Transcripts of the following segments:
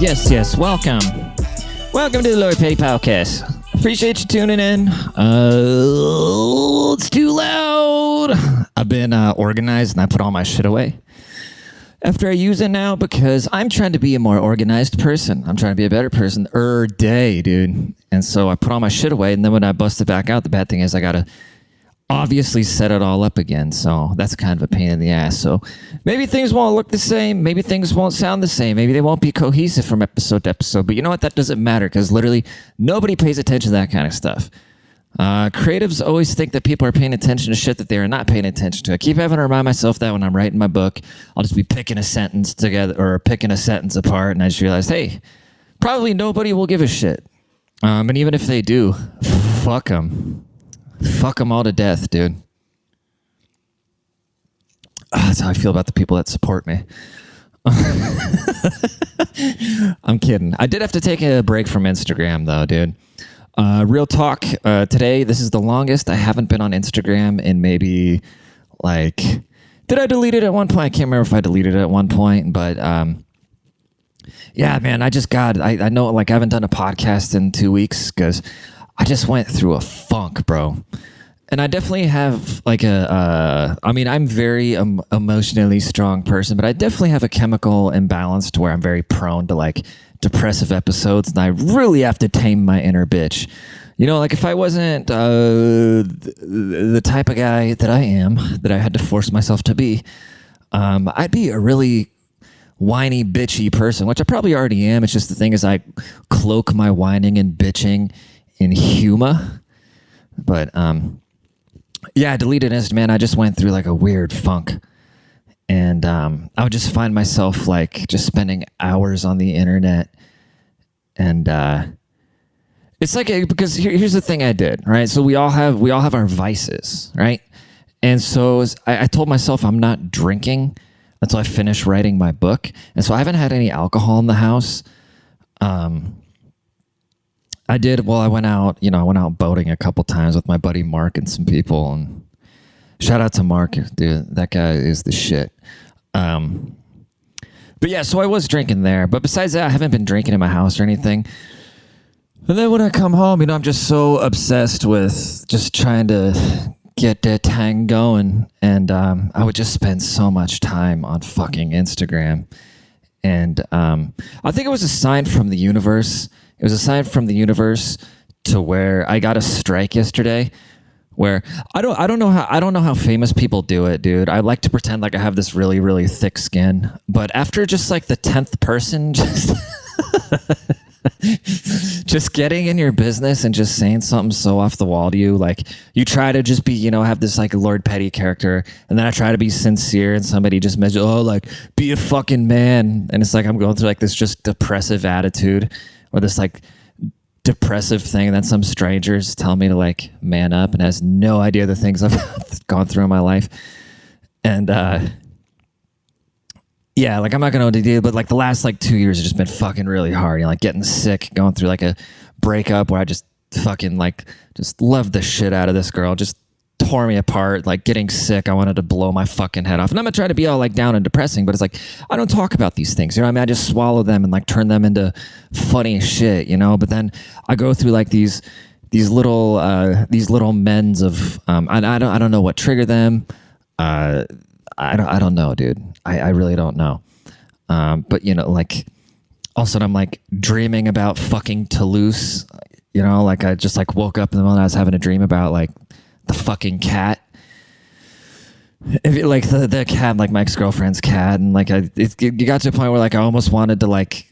Yes. Welcome. Welcome to the Lord Petty Podcast. Appreciate you tuning in. It's too loud. I've been organized and I put all my shit away after I use it now because I'm trying to be a more organized person. I'm trying to be a better person day, dude. And so I put all my shit away, and then when I bust it back out, the bad thing is I gotta obviously set it all up again. So that's kind of a pain in the ass. So maybe things won't look the same. Maybe things won't sound the same. Maybe they won't be cohesive from episode to episode. But you know what? That doesn't matter because literally nobody pays attention to that kind of stuff. Creatives always think that people are paying attention to shit that they are not paying attention to. I keep having to remind myself that when I'm writing my book, I'll just be picking a sentence together or picking a sentence apart, and I just realize, hey, probably nobody will give a shit. And even if they do, fuck them. Fuck them all to death, dude. That's how I feel about the people that support me. I'm kidding. I did have to take a break from Instagram, though, dude. Real talk. Today, this is the longest I haven't been on Instagram in maybe, like... Did I delete it at one point? I can't remember if I deleted it at one point, but... yeah, man, I know, like, I haven't done a podcast in 2 weeks because I just went through a funk, bro. And I definitely have, like, I'm very emotionally strong person, but I definitely have a chemical imbalance to where I'm very prone to, like, depressive episodes, and I really have to tame my inner bitch. You know, like, if I wasn't the type of guy that I am, that I had to force myself to be, I'd be a really whiny, bitchy person, which I probably already am. It's just the thing is I cloak my whining and bitching in humor. But, yeah, I deleted Instagram. I just went through, like, a weird funk. And I would just find myself, like, just spending hours on the internet. And it's like, because here's the thing I did, right? So we all have our vices, right? And so I told myself I'm not drinking until I finish writing my book. And so I haven't had any alcohol in the house. I went out boating a couple times with my buddy Mark and some people, and shout out to Mark, dude, that guy is the shit. But yeah, so I was drinking there, but besides that, I haven't been drinking in my house or anything. And then when I come home, I'm just so obsessed with just trying to get that tang going, and I would just spend so much time on fucking Instagram. And I think it was a sign from the universe. It was a sign from the universe to where I got a strike yesterday. Where I don't know how famous people do it, dude. I like to pretend like I have this really, really thick skin, but after just like the 10th person, just getting in your business and just saying something so off the wall to you, like you try to just be, have this like Lord Petty character, and then I try to be sincere, and somebody just mentions, like, be a fucking man, and it's like I'm going through like this just depressive attitude, or this like depressive thing, and then some strangers tell me to like man up, and has no idea the things I've gone through in my life. And yeah, like I'm not gonna deal, but like the last like 2 years have just been fucking really hard. Like getting sick, going through like a breakup where I just fucking like just loved the shit out of this girl, just tore me apart, like getting sick. I wanted to blow my fucking head off. And I'm not trying to be all like down and depressing, but it's like, I don't talk about these things. You know what I mean? I just swallow them and like turn them into funny shit, but then I go through like these little mends of, I don't know what trigger them. I don't know, dude. I really don't know. But like all of a sudden I'm like dreaming about fucking Toulouse, like I just like woke up in the morning, I was having a dream about like the fucking cat. Like the cat, like my ex-girlfriend's cat, and like you got to a point where like I almost wanted to like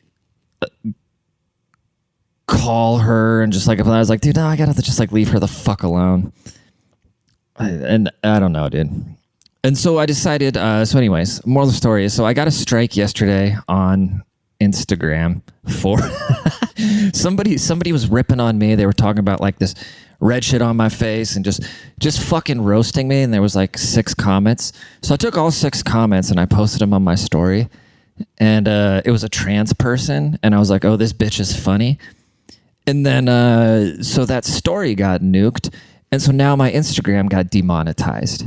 call her and just like I was like, dude, no, I gotta just like leave her the fuck alone. And I don't know, dude. And so I decided. So, anyways, moral of the story is, so I got a strike yesterday on Instagram for somebody was ripping on me. They were talking about like this red shit on my face and just fucking roasting me, and there was like 6 comments. So I took all 6 comments and I posted them on my story, and it was a trans person, and I was like, oh, this bitch is funny. And then so that story got nuked, and so now my Instagram got demonetized.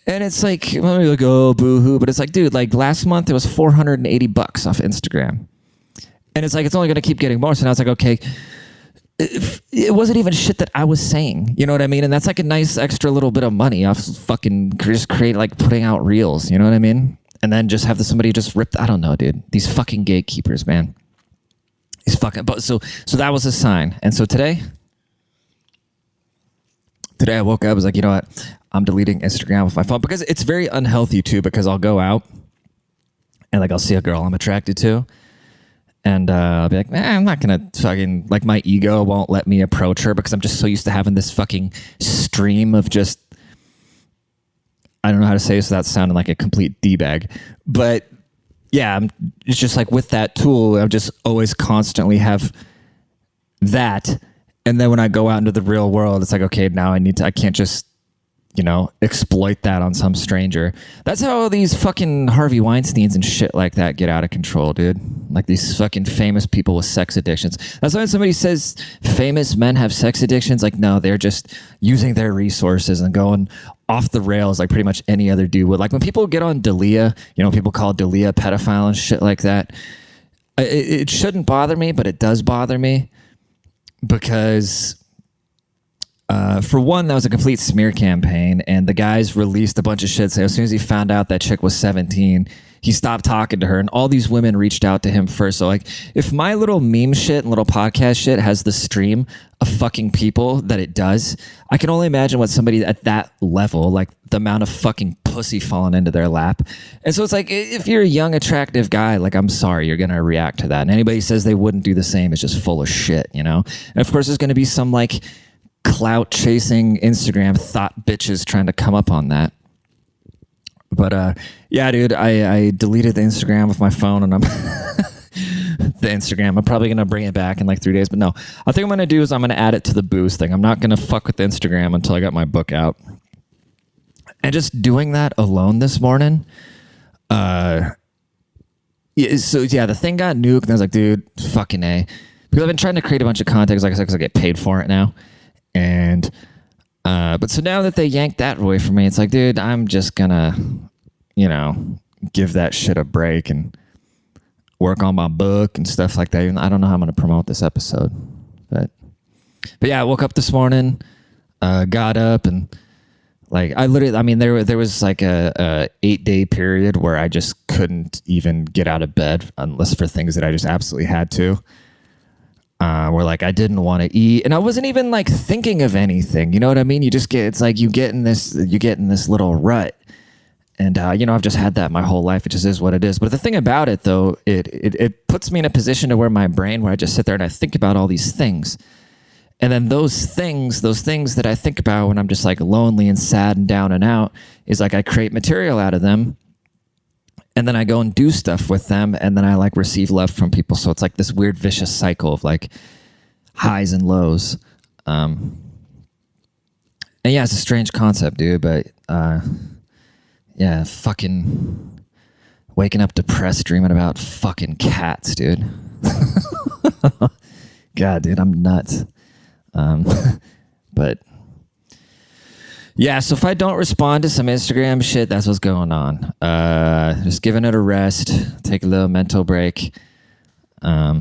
And it's like, let me like, oh, boo-hoo, but it's like, dude, like last month it was $480 off Instagram. And it's like, it's only going to keep getting more. So now it's like, okay, it wasn't even shit that I was saying. You know what I mean? And that's like a nice extra little bit of money off fucking just create like putting out reels. You know what I mean? And then just have somebody just rip. I don't know, dude. These fucking gatekeepers, man. These fucking. But so that was a sign. And so today I woke up. I was like, you know what? I'm deleting Instagram with my phone because it's very unhealthy too. Because I'll go out and like I'll see a girl I'm attracted to. And I'll be like, I'm not going to fucking, like my ego won't let me approach her because I'm just so used to having this fucking stream of just, I don't know how to say this without sounding like a complete D-bag. But yeah, it's just like with that tool, I just always constantly have that. And then when I go out into the real world, it's like, okay, now I can't just, you know, exploit that on some stranger. That's how all these fucking Harvey Weinsteins and shit like that get out of control, dude. Like these fucking famous people with sex addictions. That's why when somebody says famous men have sex addictions, like, no, they're just using their resources and going off the rails like pretty much any other dude would. Like when people get on Dalia, you know, people call Dalia pedophile and shit like that. It shouldn't bother me, but it does bother me because... for one, that was a complete smear campaign, and the guys released a bunch of shit. So as soon as he found out that chick was 17, he stopped talking to her, and all these women reached out to him first. So like, if my little meme shit and little podcast shit has the stream of fucking people that it does, I can only imagine what somebody at that level, like the amount of fucking pussy falling into their lap. And so it's like, if you're a young, attractive guy, like, I'm sorry, you're going to react to that. And anybody says they wouldn't do the same is just full of shit, you know? And of course, there's going to be some like clout chasing Instagram thought bitches trying to come up on that. But yeah, dude, I deleted the Instagram with my phone, and I'm the Instagram. I'm probably gonna bring it back in like 3 days, but no. I think I'm gonna do is I'm gonna add it to the boost thing. I'm not gonna fuck with Instagram until I got my book out. And just doing that alone this morning, yeah, so yeah, the thing got nuked, and I was like, dude, fucking A. Because I've been trying to create a bunch of content, like I said, because I get paid for it now. And but so now that they yanked that away from me, it's like, dude, I'm just gonna, you know, give that shit a break and work on my book and stuff like that. Even I don't know how I'm gonna promote this episode, but yeah, I woke up this morning, got up, and like I mean, there was like a 8-day period where I just couldn't even get out of bed unless for things that I just absolutely had to. Where like I didn't want to eat, and I wasn't even like thinking of anything. You know what I mean? You just get, it's like you get in this little rut, and you know, I've just had that my whole life. It just is what it is. But the thing about it, though, it puts me in a position to where my brain, where I just sit there and I think about all these things, and then those things that I think about when I'm just like lonely and sad and down and out, is like I create material out of them. And then I go and do stuff with them, and then I like receive love from people. So it's like this weird vicious cycle of like highs and lows. And yeah, it's a strange concept, dude. But yeah, fucking waking up depressed, dreaming about fucking cats, dude. God, dude, I'm nuts. But yeah, so if I don't respond to some Instagram shit, that's what's going on. Just giving it a rest, take a little mental break. I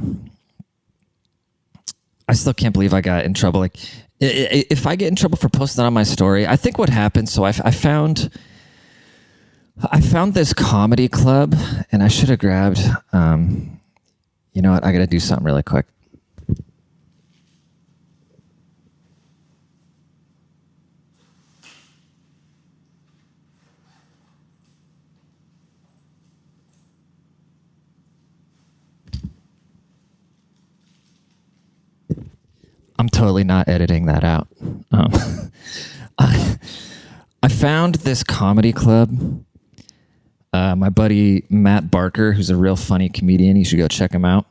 still can't believe I got in trouble. Like, if I get in trouble for posting on my story, I think what happened. So I found this comedy club, and I should have grabbed. You know what? I got to do something really quick. I'm totally not editing that out. I found this comedy club. My buddy Matt Barker, who's a real funny comedian, you should go check him out.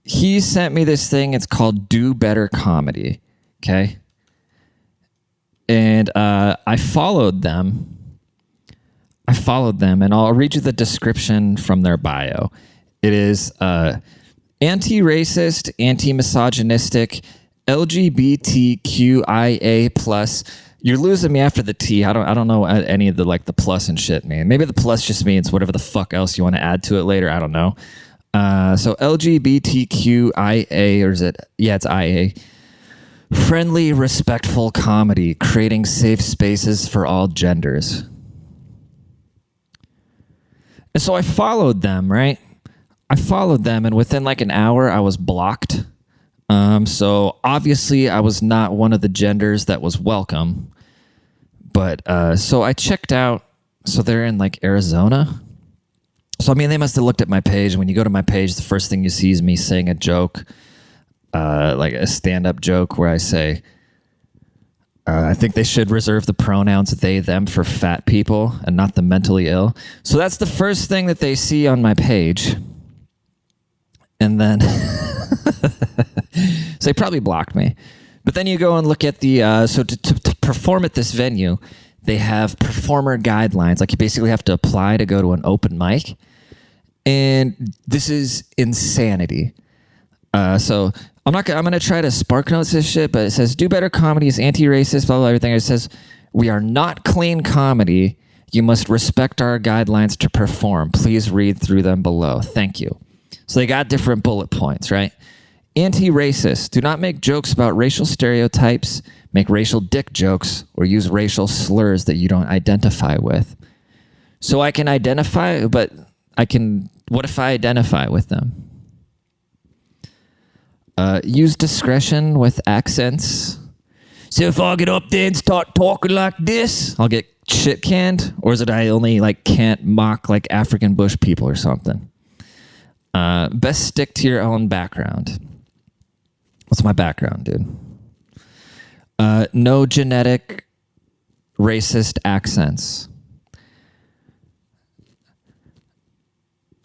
He sent me this thing. It's called Do Better Comedy. Okay. And I followed them. And I'll read you the description from their bio. It is anti-racist, anti-misogynistic, LGBTQIA plus. You're losing me after the T. I don't know any of the like the plus and shit, man. Maybe the plus just means whatever the fuck else you want to add to it later. I don't know. So LGBTQIA, or is it? Yeah, it's IA. Friendly, respectful comedy, creating safe spaces for all genders. And so I followed them, right? I followed them, and within like an hour, I was blocked. So obviously, I was not one of the genders that was welcome. But so I checked out. So they're in like Arizona. So I mean, they must have looked at my page. When you go to my page, the first thing you see is me saying a joke, like a stand-up joke, where I say, I think they should reserve the pronouns they, them for fat people and not the mentally ill. So that's the first thing that they see on my page. And then, so they probably blocked me. But then you go and look at the, so to perform at this venue, they have performer guidelines. Like you basically have to apply to go to an open mic. And this is insanity. So I'm going to try to spark notes this shit, but it says, do better comedy is anti-racist, blah, blah, everything. It says, we are not clean comedy. You must respect our guidelines to perform. Please read through them below. Thank you. So they got different bullet points, right? Anti-racist. Do not make jokes about racial stereotypes, make racial dick jokes, or use racial slurs that you don't identify with. So I can identify, but what if I identify with them? Use discretion with accents. So if I get up there and start talking like this, I'll get shit canned? Or is it I only like can't mock like African bush people or something? Best stick to your own background. What's my background, dude? No genetic racist accents.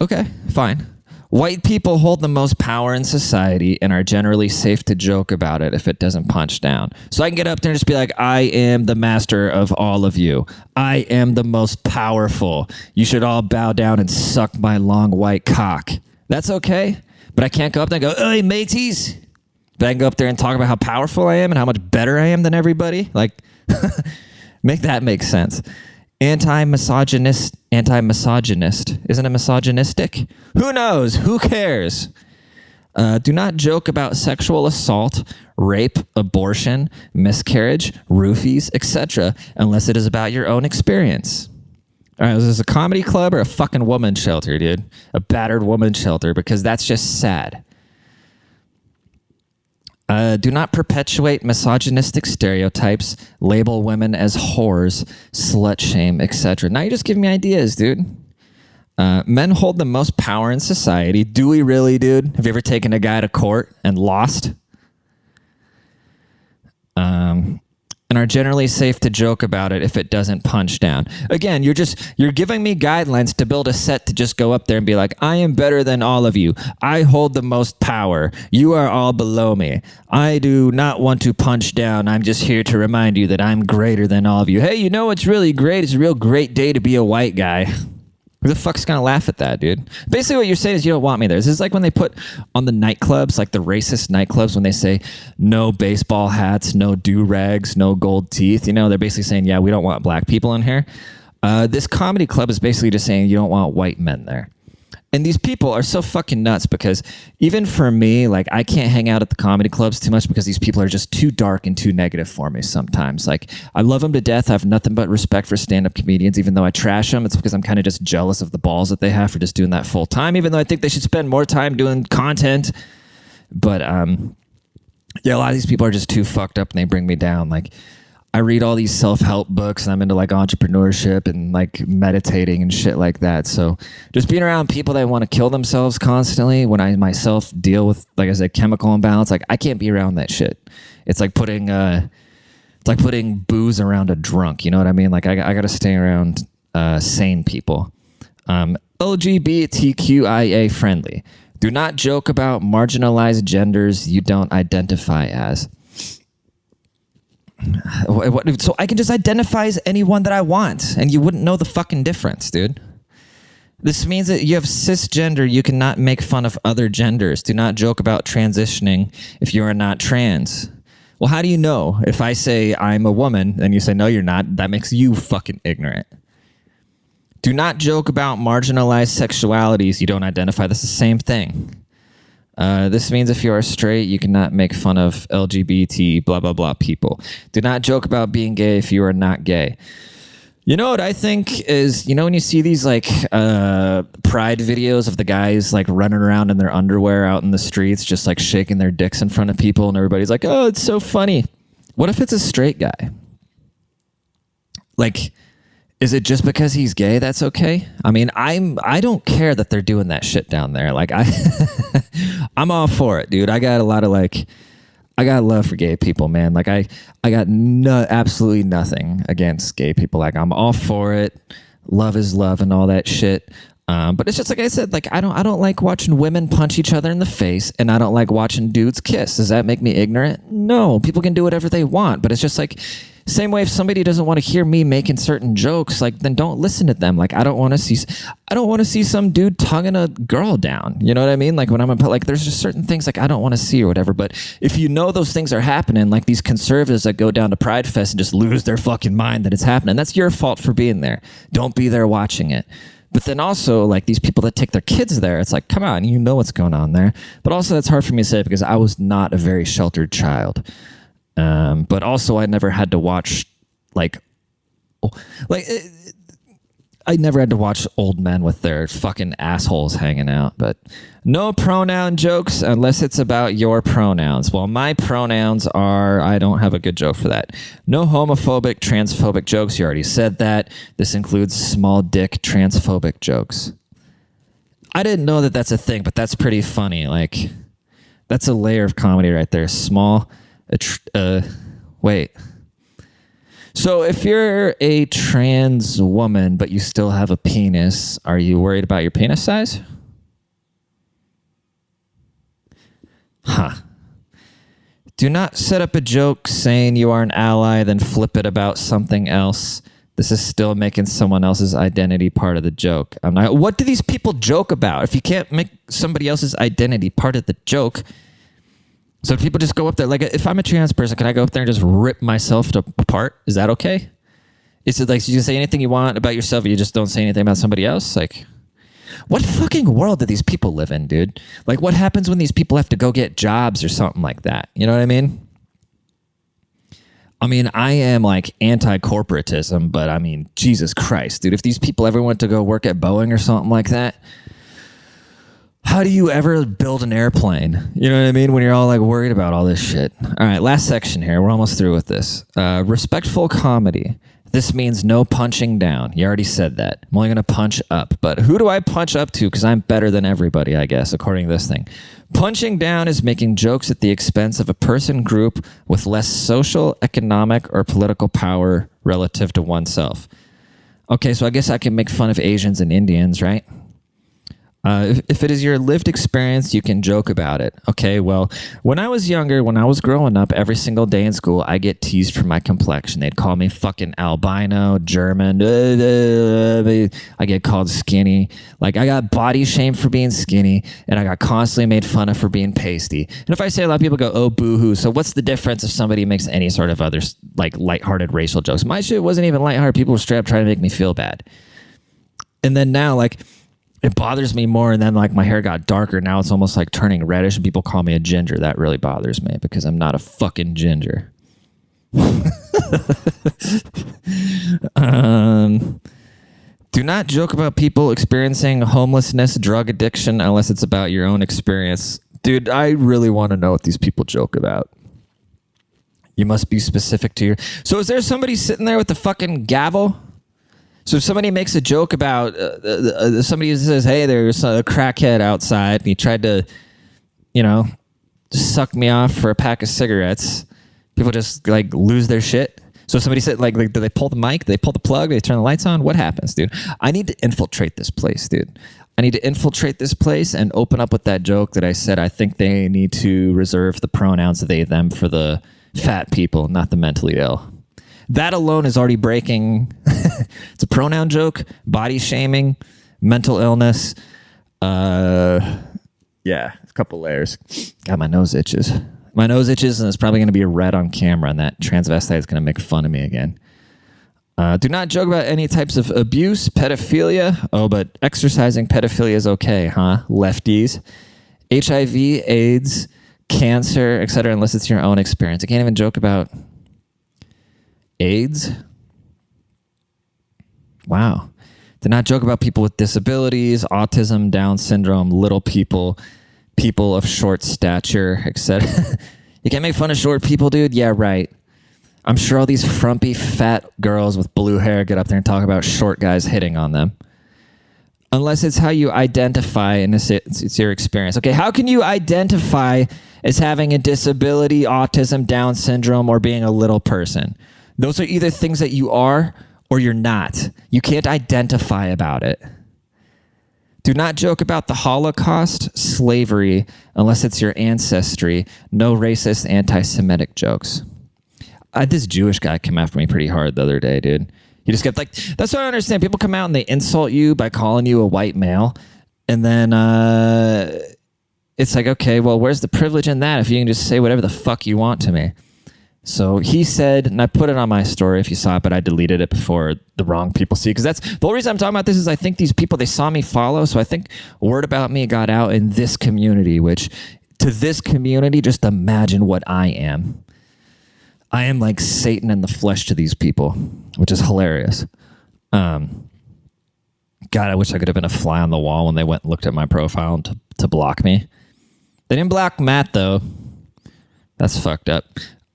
Okay, fine. White people hold the most power in society and are generally safe to joke about it if it doesn't punch down. So I can get up there and just be like, I am the master of all of you. I am the most powerful. You should all bow down and suck my long white cock. That's okay. But I can't go up there and go, hey, mateys. But I can go up there and talk about how powerful I am and how much better I am than everybody. Like, make that make sense. Anti-misogynist. Isn't it misogynistic? Who knows? Who cares? Do not joke about sexual assault, rape, abortion, miscarriage, roofies, etc. unless it is about your own experience. All right, is this a comedy club or a fucking woman's shelter, dude? A battered woman's shelter, because that's just sad. Do not perpetuate misogynistic stereotypes, label women as whores, slut shame, etc. Now you're just giving me ideas, dude. Men hold the most power in society. Do we really, dude? Have you ever taken a guy to court and lost? And are generally safe to joke about it if it doesn't punch down. Again, you're giving me guidelines to build a set to just go up there and be like, I am better than all of you. I hold the most power. You are all below me. I do not want to punch down. I'm just here to remind you that I'm greater than all of you. Hey, you know what's really great? It's a real great day to be a white guy. Who the fuck's gonna laugh at that, dude? Basically what you're saying is you don't want me there. This is like when they put on the nightclubs, like the racist nightclubs, when they say no baseball hats, no do-rags, no gold teeth. You know, they're basically saying, yeah, we don't want black people in here. This comedy club is basically just saying you don't want white men there. And these people are so fucking nuts because even for me, like I can't hang out at the comedy clubs too much because these people are just too dark and too negative for me sometimes. Like I love them to death. I have nothing but respect for stand-up comedians, even though I trash them. It's because I'm kind of just jealous of the balls that they have for just doing that full time, even though I think they should spend more time doing content. But yeah, a lot of these people are just too fucked up and they bring me down. Like I read all these self-help books and I'm into like entrepreneurship and like meditating and shit like that. So just being around people that want to kill themselves constantly when I myself deal with, like I said, chemical imbalance, like I can't be around that shit. It's like putting booze around a drunk. You know what I mean? Like I got to stay around sane people. LGBTQIA friendly. Do not joke about marginalized genders you don't identify as. So I can just identify as anyone that I want, and you wouldn't know the fucking difference, dude. This means that you have cisgender, you cannot make fun of other genders. Do not joke about transitioning if you are not trans. Well, how do you know? If I say I'm a woman, and you say, no, you're not, that makes you fucking ignorant. Do not joke about marginalized sexualities you don't identify. That's the same thing. This means if you are straight, you cannot make fun of LGBT, blah, blah, blah people. Do not joke about being gay if you are not gay. You know what I think is, when you see these like pride videos of the guys like running around in their underwear out in the streets, just like shaking their dicks in front of people and everybody's like, oh, it's so funny. What if it's a straight guy? Like, is it just because he's gay that's okay? I mean, I don't care that they're doing that shit down there. Like I'm all for it, dude. I got love for gay people, man. Like I got absolutely nothing against gay people. Like I'm all for it. Love is love and all that shit. But it's just like I said, like I don't like watching women punch each other in the face, and I don't like watching dudes kiss. Does that make me ignorant? No, people can do whatever they want, but it's just like same way if somebody doesn't want to hear me making certain jokes, like then don't listen to them. Like I don't want to see some dude tonguing a girl down. You know what I mean? Like when like there's just certain things like I don't want to see or whatever. But if you know those things are happening, like these conservatives that go down to Pride Fest and just lose their fucking mind that it's happening, that's your fault for being there. Don't be there watching it. But then also like these people that take their kids there, it's like, come on, you know what's going on there. But also that's hard for me to say because I was not a very sheltered child. But also I never had to watch I never had to watch old men with their fucking assholes hanging out. But no pronoun jokes unless it's about your pronouns. Well, my pronouns are, I don't have a good joke for that. No homophobic, transphobic jokes. You already said that. This includes small dick transphobic jokes. I didn't know that that's a thing, but that's pretty funny. Like, that's a layer of comedy right there. Small, wait. So if you're a trans woman, but you still have a penis, are you worried about your penis size? Huh. Do not set up a joke saying you are an ally, then flip it about something else. This is still making someone else's identity part of the joke. What do these people joke about? If you can't make somebody else's identity part of the joke, so people just go up there. Like, if I'm a trans person, can I go up there and just rip myself apart? Is that okay? Is it like you can say anything you want about yourself, you just don't say anything about somebody else? Like, what fucking world do these people live in, dude? Like, what happens when these people have to go get jobs or something like that? You know what I mean? I mean, I am like anti-corporatism, but I mean, Jesus Christ, dude. If these people ever went to go work at Boeing or something like that, how do you ever build an airplane? You know what I mean? When you're all like worried about all this shit. All right, last section here. We're almost through with this. Respectful comedy. This means no punching down. You already said that. I'm only going to punch up. But who do I punch up to? Because I'm better than everybody, I guess, according to this thing. Punching down is making jokes at the expense of a person group with less social, economic, or political power relative to oneself. Okay, so I guess I can make fun of Asians and Indians, right? If it is your lived experience, you can joke about it. Okay, well, when I was younger, when I was growing up, every single day in school, I get teased for my complexion. They'd call me fucking albino, German. I get called skinny. Like, I got body shamed for being skinny, and I got constantly made fun of for being pasty. And if I say, a lot of people go, oh, boo-hoo. So what's the difference if somebody makes any sort of other, like, lighthearted racial jokes? My shit wasn't even lighthearted. People were straight up trying to make me feel bad. And then now, like, it bothers me more, and then like my hair got darker. Now it's almost like turning reddish, and people call me a ginger. That really bothers me because I'm not a fucking ginger. Do not joke about people experiencing homelessness, drug addiction, unless it's about your own experience. Dude, I really want to know what these people joke about. You must be specific to your... So is there somebody sitting there with the fucking gavel? So if somebody makes a joke about somebody says, hey, there's a crackhead outside, and he tried to, suck me off for a pack of cigarettes, people just like lose their shit. So somebody said, like, do they pull the mic? Do they pull the plug? Do they turn the lights on? What happens, dude? I need to infiltrate this place, dude. I need to infiltrate this place and open up with that joke that I said I think they need to reserve the pronouns they, them for the fat people, not the mentally ill. That alone is already breaking. It's a pronoun joke, body shaming, mental illness. Yeah, a couple layers. God, my nose itches. My nose itches, and it's probably going to be red on camera, and that transvestite is going to make fun of me again. Do not joke about any types of abuse, pedophilia. Oh, but exercising pedophilia is okay, huh? Lefties. HIV, AIDS, cancer, etc., unless it's your own experience. I can't even joke about AIDS. Wow. Do not joke about people with disabilities, autism, Down syndrome, little people, people of short stature, etc. You can't make fun of short people, dude? Yeah, right. I'm sure all these frumpy, fat girls with blue hair get up there and talk about short guys hitting on them. Unless it's how you identify and it's your experience. Okay, how can you identify as having a disability, autism, Down syndrome, or being a little person? Those are either things that you are or you're not. You can't identify about it. Do not joke about the Holocaust, slavery, unless it's your ancestry. No racist, anti-Semitic jokes. This Jewish guy came after me pretty hard the other day, dude. He just kept like, that's what I don't understand. People come out and they insult you by calling you a white male. And then it's like, okay, well, where's the privilege in that if you can just say whatever the fuck you want to me? So he said, and I put it on my story if you saw it, but I deleted it before the wrong people see it. Because that's the whole reason I'm talking about this is I think these people, they saw me follow. So I think word about me got out in this community, which to this community, just imagine what I am. I am like Satan in the flesh to these people, which is hilarious. God, I wish I could have been a fly on the wall when they went and looked at my profile to block me. They didn't block Matt, though. That's fucked up.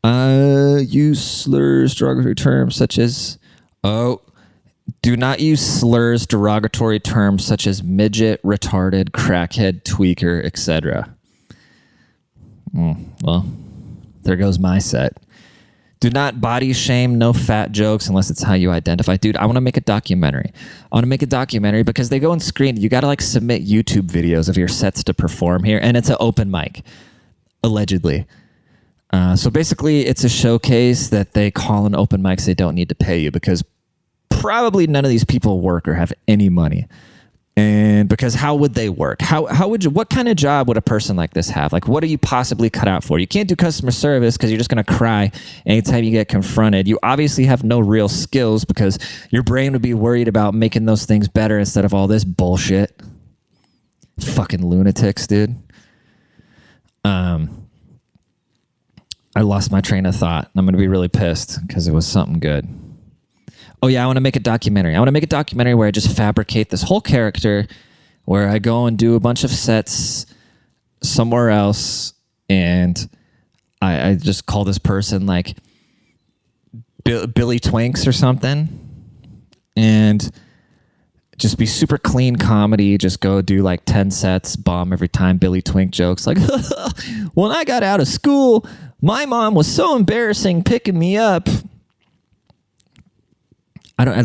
Use slurs, derogatory terms such as... do not use slurs, derogatory terms such as midget, retarded, crackhead, tweaker, etc. Well, there goes my set. Do not body shame, no fat jokes, unless it's how you identify. Dude, I want to make a documentary. I want to make a documentary because they go and screen. You got to like submit YouTube videos of your sets to perform here. And it's an open mic, allegedly. So basically, it's a showcase that they call an open mic so they don't need to pay you because probably none of these people work or have any money. And because how would they work? What kind of job would a person like this have? Like, what are you possibly cut out for? You can't do customer service because you're just going to cry anytime you get confronted. You obviously have no real skills because your brain would be worried about making those things better instead of all this bullshit. Fucking lunatics, dude. I lost my train of thought. And I'm going to be really pissed because it was something good. Oh, yeah, I want to make a documentary. I want to make a documentary where I just fabricate this whole character, where I go and do a bunch of sets somewhere else, and I just call this person like Billy Twinks or something, and just be super clean comedy. Just go do like 10 sets, bomb every time, Billy Twink jokes. Like, when I got out of school, my mom was so embarrassing picking me up. I don't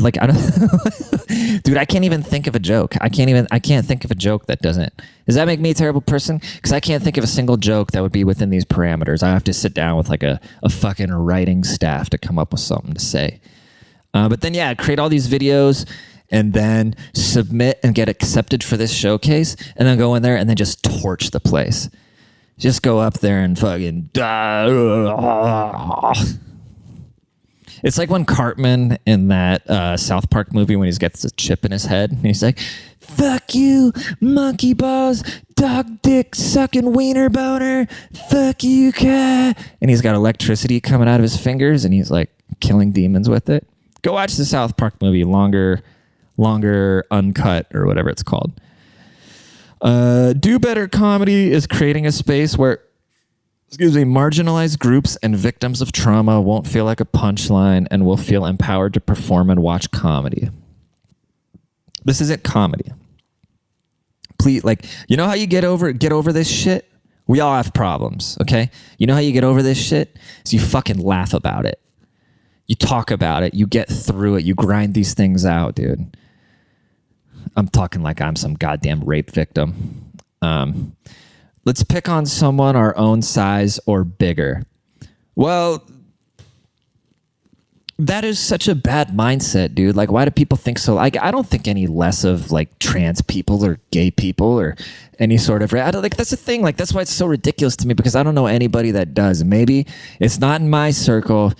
dude, I can't even think of a joke. I can't think of a joke that doesn't. Does that make me a terrible person? Because I can't think of a single joke that would be within these parameters. I have to sit down with like a fucking writing staff to come up with something to say. But then, yeah, create all these videos and then submit and get accepted for this showcase and then go in there and then just torch the place. Just go up there and fucking... It's like when Cartman in that South Park movie when he gets a chip in his head and he's like, fuck you, monkey balls, dog dick sucking wiener boner, fuck you, cat. And he's got electricity coming out of his fingers and he's like killing demons with it. Go watch the South Park movie, longer uncut or whatever it's called. Do better comedy is creating a space where marginalized groups and victims of trauma won't feel like a punchline and will feel empowered to perform and watch comedy. This isn't comedy. Please, like, you know how you get over this shit? We all have problems, okay? You know how you get over this shit? Is you fucking laugh about it. You talk about it. You get through it. You grind these things out, dude. I'm talking like I'm some goddamn rape victim. Let's pick on someone our own size or bigger. Well, that is such a bad mindset, dude. Like, why do people think so? Like, I don't think any less of like trans people or gay people or any sort of... that's the thing. Like, that's why it's so ridiculous to me because I don't know anybody that does. Maybe it's not in my circle.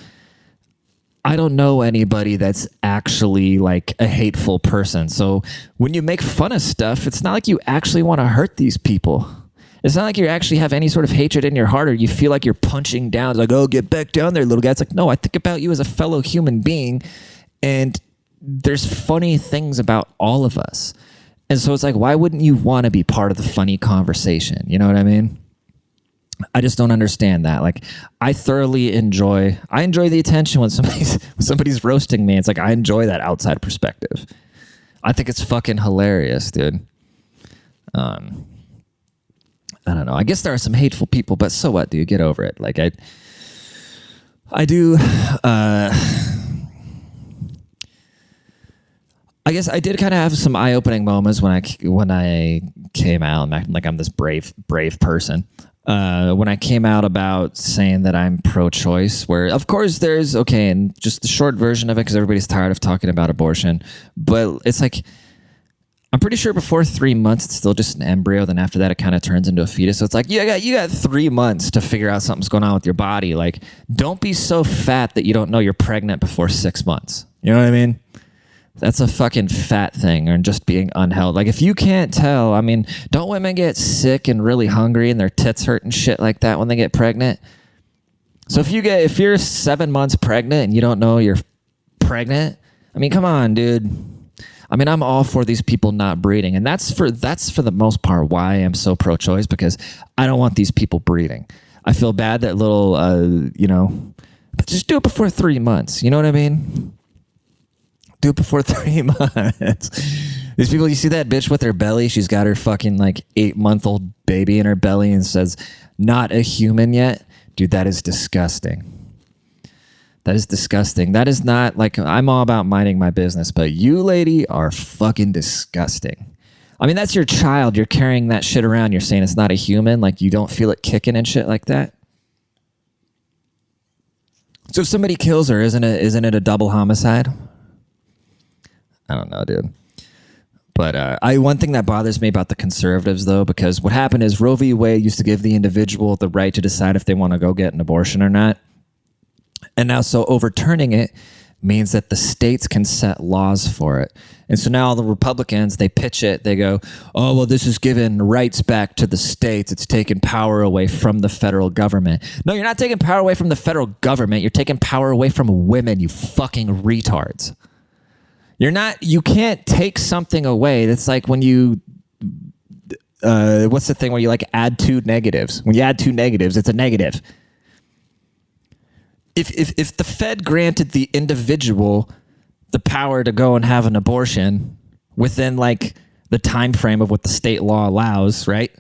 I don't know anybody that's actually like a hateful person. So when you make fun of stuff, it's not like you actually want to hurt these people. It's not like you actually have any sort of hatred in your heart, or you feel like you're punching down. It's like, oh, get back down there, little guy. It's like, no, I think about you as a fellow human being, and there's funny things about all of us. And so it's like, why wouldn't you want to be part of the funny conversation? You know what I mean? I just don't understand that. Like, I enjoy the attention when somebody's roasting me. It's like, I enjoy that outside perspective. I think it's fucking hilarious, dude. I don't know. I guess there are some hateful people, but so what, dude? Get over it. Like, I do. I guess I did kind of have some eye-opening moments when I came out, like I'm this brave person. When I came out about saying that I'm pro-choice, where of course there's and just the short version of it, because everybody's tired of talking about abortion, but it's like, I'm pretty sure before 3 months it's still just an embryo. Then after that it kind of turns into a fetus. So it's like you got 3 months to figure out something's going on with your body. Like, don't be so fat that you don't know you're pregnant before 6 months. You know what I mean? That's a fucking fat thing, or just being unhealthy. Like, if you can't tell, I mean, don't women get sick and really hungry and their tits hurt and shit like that when they get pregnant? So if you're 7 months pregnant and you don't know you're pregnant, I mean, come on, dude. I mean, I'm all for these people not breeding, and that's for the most part why I am so pro-choice, because I don't want these people breeding. I feel bad that little, but just do it before 3 months. You know what I mean? Do it before 3 months. These people, you see that bitch with her belly? She's got her fucking like 8-month-old baby in her belly and says, "Not a human yet." Dude, that is disgusting. That is disgusting. That is not like, I'm all about minding my business, but you, lady, are fucking disgusting. I mean, that's your child. You're carrying that shit around. You're saying it's not a human. Like, you don't feel it kicking and shit like that. So if somebody kills her, isn't it a double homicide? I don't know, dude. But one thing that bothers me about the conservatives, though, because what happened is Roe v. Wade used to give the individual the right to decide if they want to go get an abortion or not. And now, so overturning it means that the states can set laws for it. And so now all the Republicans, they pitch it. They go, oh, well, this is giving rights back to the states. It's taking power away from the federal government. No, you're not taking power away from the federal government. You're taking power away from women, you fucking retards. You can't take something away. That's like when you, what's the thing where you like add two negatives? When you add two negatives, it's a negative. If the Fed granted the individual the power to go and have an abortion within like the time frame of what the state law allows, right?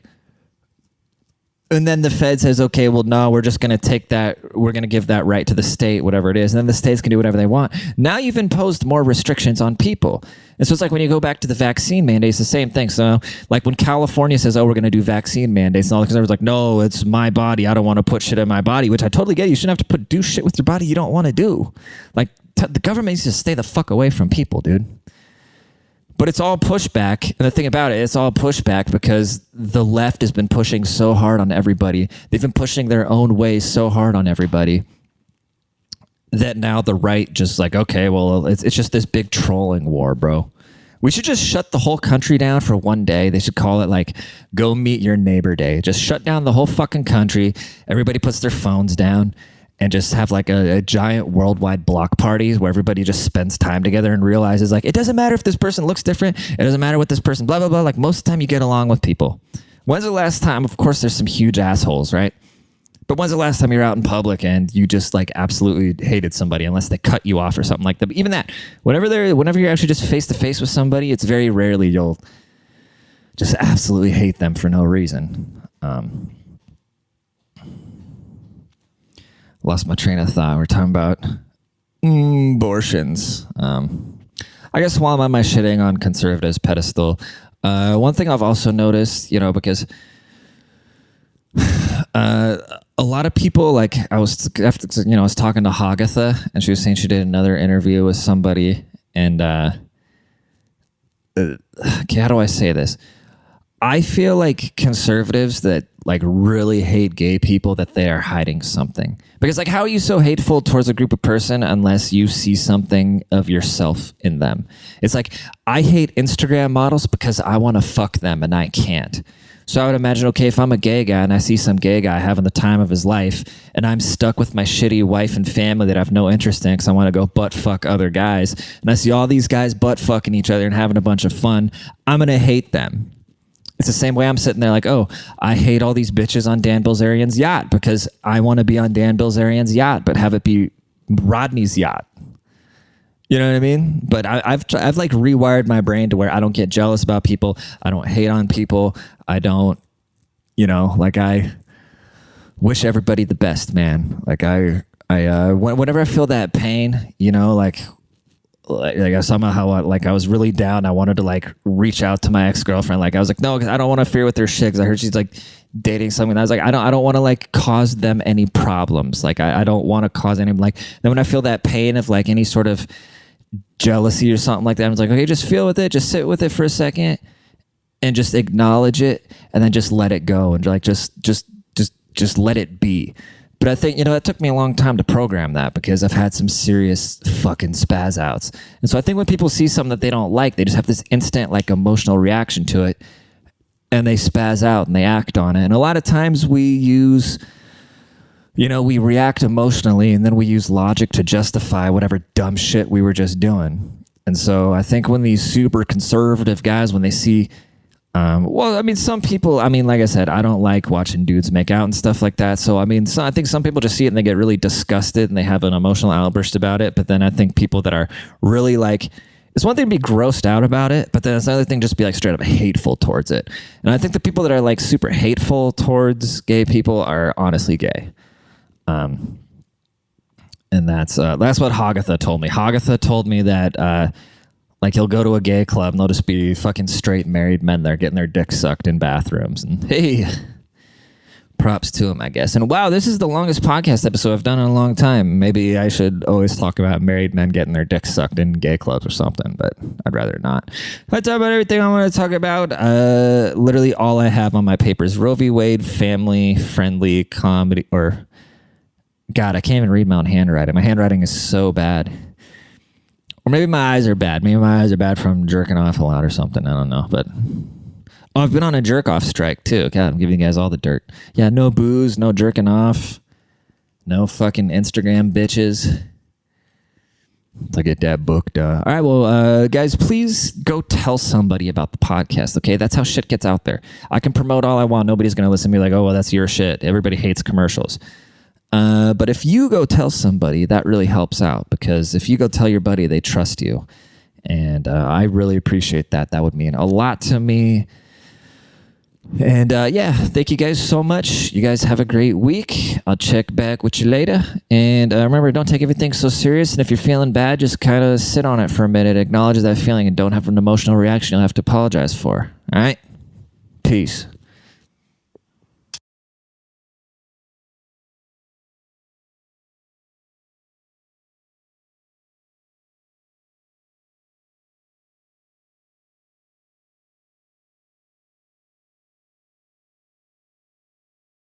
And then the Fed says, okay, well, no, we're just going to take that. We're going to give that right to the state, whatever it is. And then the states can do whatever they want. Now you've imposed more restrictions on people. And so it's like when you go back to the vaccine mandates, the same thing. So like when California says, oh, we're going to do vaccine mandates, and all the conservatives are like, no, it's my body. I don't want to put shit in my body, which I totally get. You shouldn't have to do shit with your body you don't want to do. Like the government needs to stay the fuck away from people, dude. But it's all pushback. And the thing about it, it's all pushback because the left has been pushing so hard on everybody. They've been pushing their own ways so hard on everybody that now the right just like, okay, well, it's just this big trolling war, bro. We should just shut the whole country down for one day. They should call it like Go Meet Your Neighbor Day. Just shut down the whole fucking country. Everybody puts their phones down. And just have like a giant worldwide block party where everybody just spends time together and realizes like, it doesn't matter if this person looks different. It doesn't matter what this person, blah, blah, blah. Like most of the time you get along with people. When's the last time, of course, there's some huge assholes, right? But when's the last time you're out in public and you just like absolutely hated somebody unless they cut you off or something like that? But even that, whenever you're actually just face to face with somebody, it's very rarely you'll just absolutely hate them for no reason. Lost my train of thought. We're talking about abortions. I guess while I'm on my shitting on conservatives pedestal, one thing I've also noticed, because a lot of people, like I was talking to Hagatha, and she was saying she did another interview with somebody, and okay, how do I say this? I feel like conservatives that like really hate gay people, that they are hiding something. Because like, how are you so hateful towards a group of person unless you see something of yourself in them? It's like, I hate Instagram models because I want to fuck them and I can't. So I would imagine, okay, if I'm a gay guy and I see some gay guy having the time of his life and I'm stuck with my shitty wife and family that I have no interest in because I want to go butt fuck other guys, and I see all these guys butt fucking each other and having a bunch of fun, I'm going to hate them. It's the same way I'm sitting there like, oh, I hate all these bitches on Dan Bilzerian's yacht because I want to be on Dan Bilzerian's yacht, but have it be Rodney's yacht. You know what I mean? But I've like rewired my brain to where I don't get jealous about people. I don't hate on people. I don't, like I wish everybody the best, man. Like whenever I feel that pain, like somehow I was really down. I wanted to like reach out to my ex-girlfriend. Like I was like, no, cause I don't want to interfere with their shit. Cause I heard she's like dating someone. I was like, I don't want to like cause them any problems. Like I don't want to cause any, like, then when I feel that pain of like any sort of jealousy or something like that, I was like, okay, just feel with it. Just sit with it for a second and just acknowledge it and then just let it go and like, just let it be. But I think, it took me a long time to program that because I've had some serious fucking spaz outs. And so I think when people see something that they don't like, they just have this instant like emotional reaction to it and they spaz out and they act on it. And a lot of times we use, we react emotionally and then we use logic to justify whatever dumb shit we were just doing. And so I think when these super conservative guys, when they see, some people, like I said, I don't like watching dudes make out and stuff like that. So, I think some people just see it and they get really disgusted and they have an emotional outburst about it. But then I think people that are really like, it's one thing to be grossed out about it, but then it's another thing just to be like straight up hateful towards it. And I think the people that are like super hateful towards gay people are honestly gay. And that's what Hagatha told me. Hagatha told me that, like he'll go to a gay club and there'll just be fucking straight married men there getting their dicks sucked in bathrooms. And hey, props to him, I guess. And wow, this is the longest podcast episode I've done in a long time. Maybe I should always talk about married men getting their dicks sucked in gay clubs or something, but I'd rather not. I talk about everything I want to talk about. Literally all I have on my paper is Roe v. Wade, family friendly comedy, or God, I can't even read my own handwriting. My handwriting is so bad. Or maybe my eyes are bad. Maybe my eyes are bad from jerking off a lot or something. I don't know. But I've been on a jerk off strike too. God, I'm giving you guys all the dirt. Yeah, no booze, no jerking off, no fucking Instagram bitches. To get that booked. All right, well, guys, please go tell somebody about the podcast, okay? That's how shit gets out there. I can promote all I want. Nobody's going to listen to me like, oh, well, that's your shit. Everybody hates commercials. But if you go tell somebody, that really helps out because if you go tell your buddy, they trust you. And I really appreciate that. That would mean a lot to me. And thank you guys so much. You guys have a great week. I'll check back with you later. And remember, don't take everything so serious. And if you're feeling bad, just kind of sit on it for a minute, acknowledge that feeling, and don't have an emotional reaction you'll have to apologize for. All right? Peace.